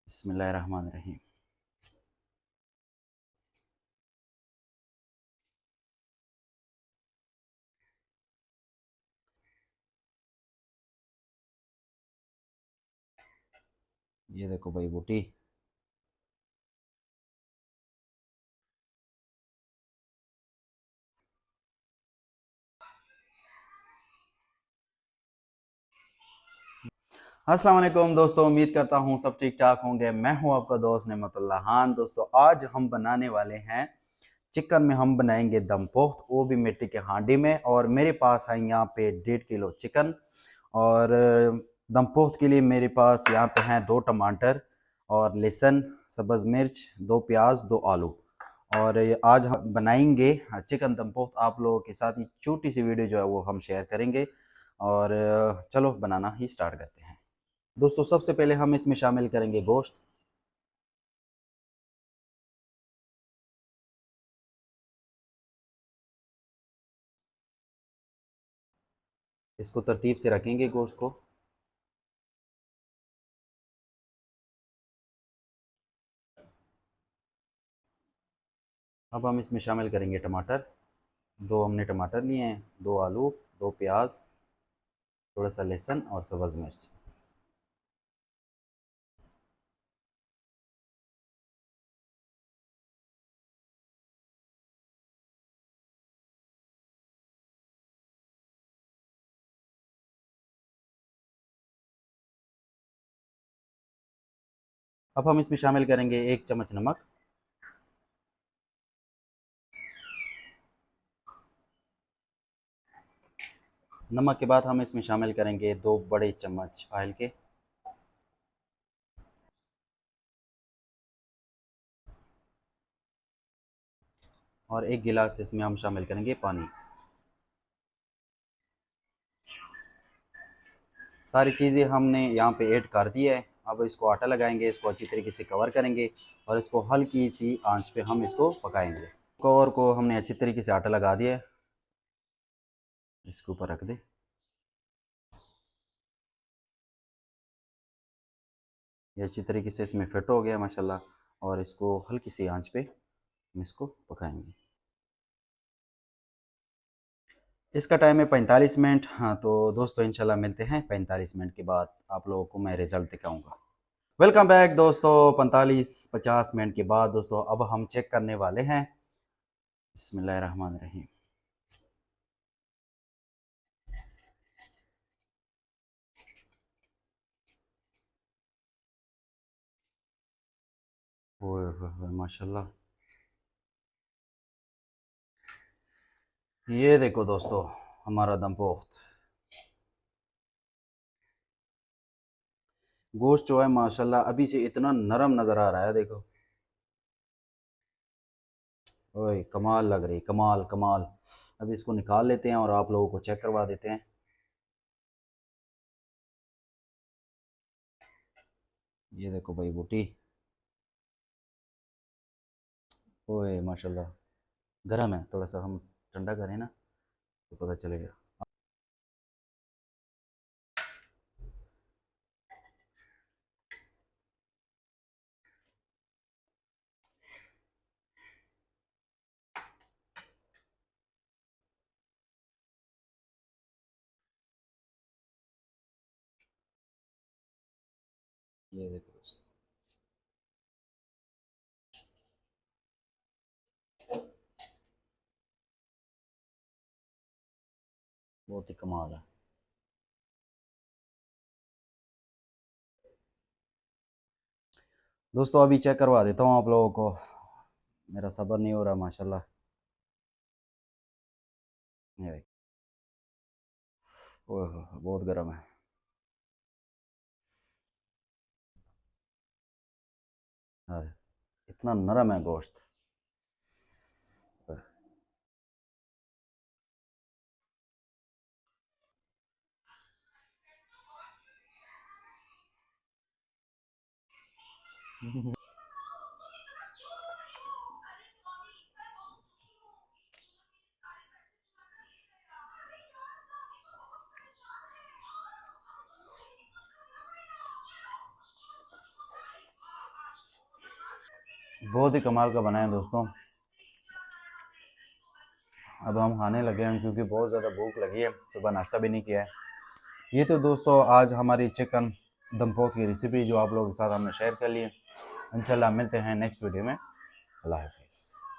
बिस्मिल्लाहिर्रहमानिर्रहीम। ये देखो भाई बूटी। अस्सलाम वालेकुम दोस्तों, उम्मीद करता हूँ सब ठीक ठाक होंगे। मैं हूँ आपका दोस्त नेमतुल्लाह खान। दोस्तों आज हम बनाने वाले हैं चिकन में हम बनाएंगे दम पोख्त, वो भी मिट्टी के हांडी में। और मेरे पास है यहाँ पे 1.5 किलो चिकन। और दम पोख्त के लिए मेरे पास यहाँ पे हैं 2 टमाटर और लहसुन, सब्ज़ मिर्च, 2 प्याज, 2 आलू। और आज हम बनाएंगे चिकन दम पोख्त। आप लोगों के साथ ये छोटी सी वीडियो जो है वो हम शेयर करेंगे। और चलो बनाना ही स्टार्ट करते हैं। दोस्तों सबसे पहले हम इसमें शामिल करेंगे गोश्त। इसको तरतीब से रखेंगे गोश्त को। अब हम इसमें शामिल करेंगे टमाटर। 2 हमने टमाटर लिए हैं, 2 आलू, 2 प्याज, थोड़ा सा लहसुन और सब्ज़ मिर्च। अब हम इसमें शामिल करेंगे 1 चम्मच नमक। नमक के बाद हम इसमें शामिल करेंगे 2 बड़े चम्मच ऑयल के। और 1 गिलास इसमें हम शामिल करेंगे पानी। सारी चीज़ें हमने यहाँ पे ऐड कर दी है। अब इसको आटा लगाएंगे, इसको अच्छी तरीके से कवर करेंगे और इसको हल्की सी आंच पे हम इसको पकाएंगे। कवर को हमने अच्छी तरीके से आटा लगा दिया है, इसके ऊपर रख दे। ये अच्छी तरीके से इसमें फिट हो गया माशाल्लाह। और इसको हल्की सी आंच पे हम इसको पकाएंगे। इसका टाइम है 45 मिनट। हाँ तो दोस्तों इंशाल्लाह मिलते हैं 45 मिनट के बाद, आप लोगों को मैं रिज़ल्ट दिखाऊंगा। वेलकम बैक दोस्तों। 45-50 मिनट के बाद दोस्तों अब हम चेक करने वाले हैं। बिस्मिल्लाहिर्रहमानिर्रहीम। ओए होए होए, माशाल्लाह। ये देखो दोस्तों हमारा दम पोख्त गोश्त जो है माशाल्लाह अभी से इतना नरम नज़र आ रहा है, देखो। ओए कमाल लग रही, कमाल कमाल। अब इसको निकाल लेते हैं और आप लोगों को चेक करवा देते हैं। ये देखो भाई बूटी। ओए माशाल्लाह। गर्म है, थोड़ा सा हम ठंडा करें ना तो पता चलेगा। ये देखो दोस्तों, बहुत ही कमाल है। दोस्तों अभी चेक करवा देता हूँ आप लोगों को, मेरा सब्र नहीं हो रहा माशाल्लाह। ये देखो, ओह बहुत गर्म है। हाँ, इतना नरम है गोश्त। बहुत ही कमाल का बनाया दोस्तों। अब हम खाने लगे हैं क्योंकि बहुत ज़्यादा भूख लगी है, सुबह नाश्ता भी नहीं किया है। ये तो दोस्तों आज हमारी चिकन दम पोह की रेसिपी जो आप लोगों के साथ हमने शेयर कर ली है। इंशाल्लाह मिलते हैं नेक्स्ट वीडियो में। अल्लाह हाफिज़।